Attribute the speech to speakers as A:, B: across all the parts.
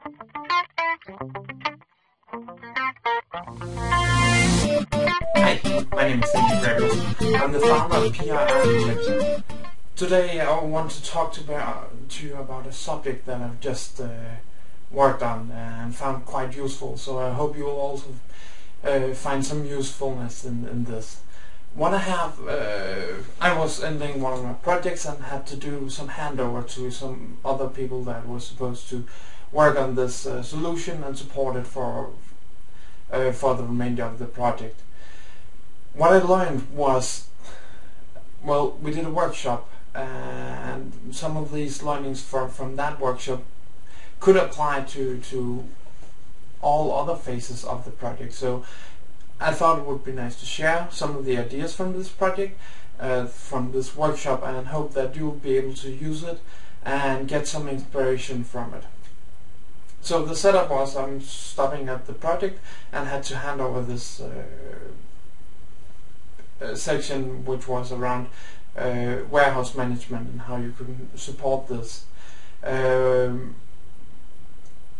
A: Hi, my name is Handover. I'm the founder of PR Architecture. Today I want to talk to you about a subject that I've just worked on and found quite useful, so I hope you will also find some usefulness in this. What I was ending one of my projects and had to do some handover to some other people that were supposed to work on this solution and support it for the remainder of the project. What I learned was, well, we did a workshop, and some of these learnings from that workshop could apply to all other phases of the project. So I thought it would be nice to share some of the ideas from this project, from this workshop, and hope that you'll be able to use it and get some inspiration from it. So the setup was, I'm stopping at the project and had to hand over this section which was around warehouse management and how you could support this.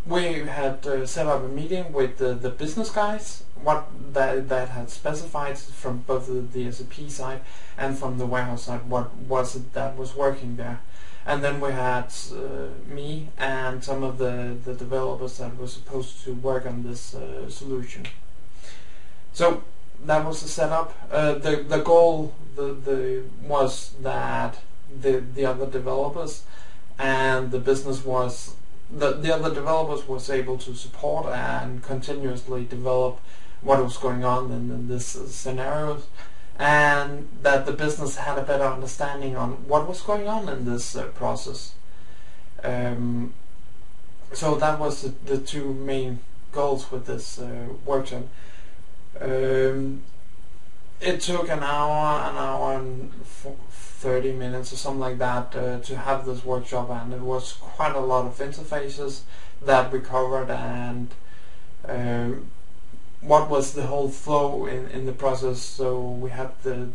A: We had set up a meeting with the business guys, what that had specified from both the SAP side and from the warehouse side, what was it that was working there. And then we had me and some of the developers that were supposed to work on this solution. So that was the setup. The goal was that the other developers and the business was the other developers was able to support and continuously develop what was going on in this scenario, and that the business had a better understanding on what was going on in this process. So that was the two main goals with this workshop. It took an hour and 30 minutes or something like that to have this workshop, and it was quite a lot of interfaces that we covered, and what was the whole flow in the process. So we had the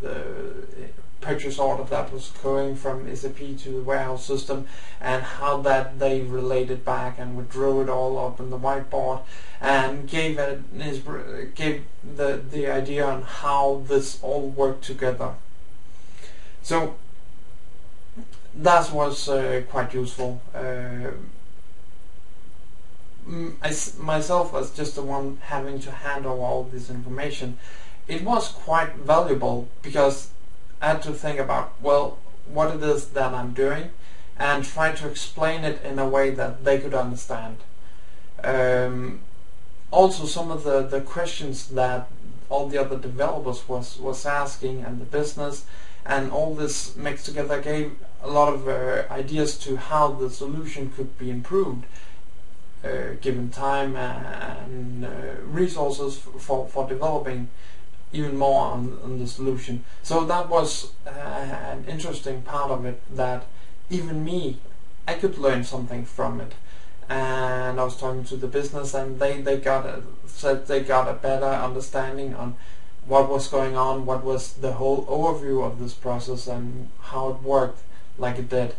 A: purchase order that was going from SAP to the warehouse system, and how that they related back, and we drew it all up on the whiteboard and gave the idea on how this all worked together. So that was quite useful. Myself as just the one having to handle all this information, it was quite valuable because I had to think about, well, what it is that I'm doing and try to explain it in a way that they could understand. Also, some of the questions that all the other developers was asking, and the business, and all this mixed together gave a lot of ideas to how the solution could be improved, given time and resources for developing even more on the solution. So that was an interesting part of it, that even me, I could learn something from it. And I was talking to the business, and they said they got a better understanding on what was going on, what was the whole overview of this process, and how it worked like it did.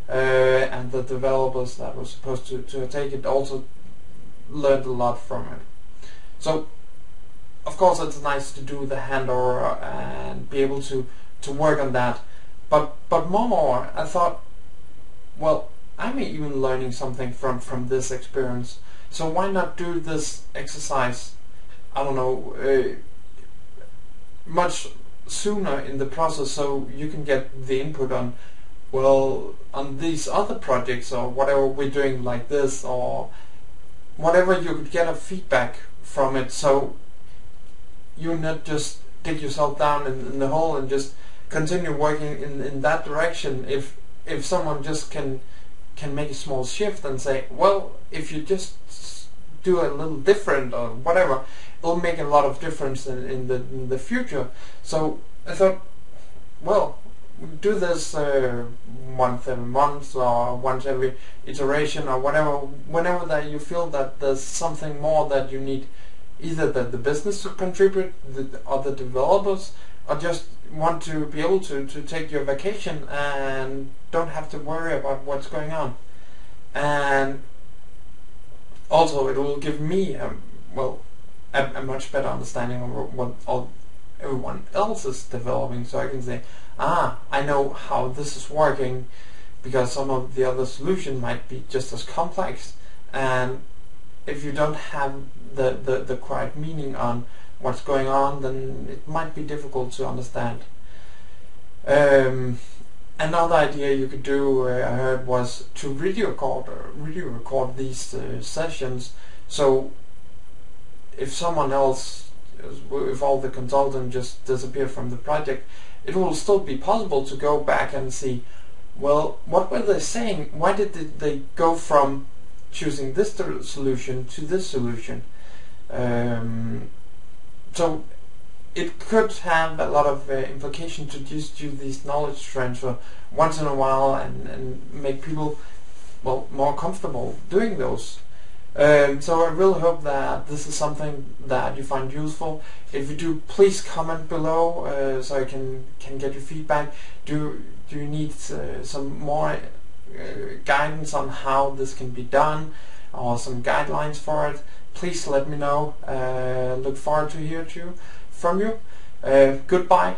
A: And the developers that were supposed to take it also learned a lot from it. So of course it's nice to do the handover and be able to work on that, but more I thought, well, I'm even learning something from this experience, so why not do this exercise, I don't know, much sooner in the process, so you can get the input on, well, on these other projects or whatever we're doing like this, or whatever, you could get a feedback from it, so you not just dig yourself down in the hole and just continue working in that direction. If someone just can make a small shift and say, well, if you just do a little different or whatever, it'll make a lot of difference in the future. So I thought, well, do this once every month or once every iteration or whatever, whenever that you feel that there's something more that you need, either that the business to contribute, the other developers, or just want to be able to take your vacation and don't have to worry about what's going on. And Also, it will give me a much better understanding of what everyone else is developing, so I can say, I know how this is working, because some of the other solution might be just as complex, and if you don't have the correct meaning on what's going on, then it might be difficult to understand. Another idea you could do, I heard, was to video record these sessions, so if someone else, if all the consultants just disappear from the project, it will still be possible to go back and see, well, what were they saying? Why did they go from choosing this solution to this solution? So it could have a lot of implication to just do this knowledge transfer once in a while and make people, well, more comfortable doing those. So I really hope that this is something that you find useful. If you do, please comment below so I can get your feedback. Do you need some more guidance on how this can be done, or some guidelines for it? Please let me know. Look forward to hear from you. Goodbye.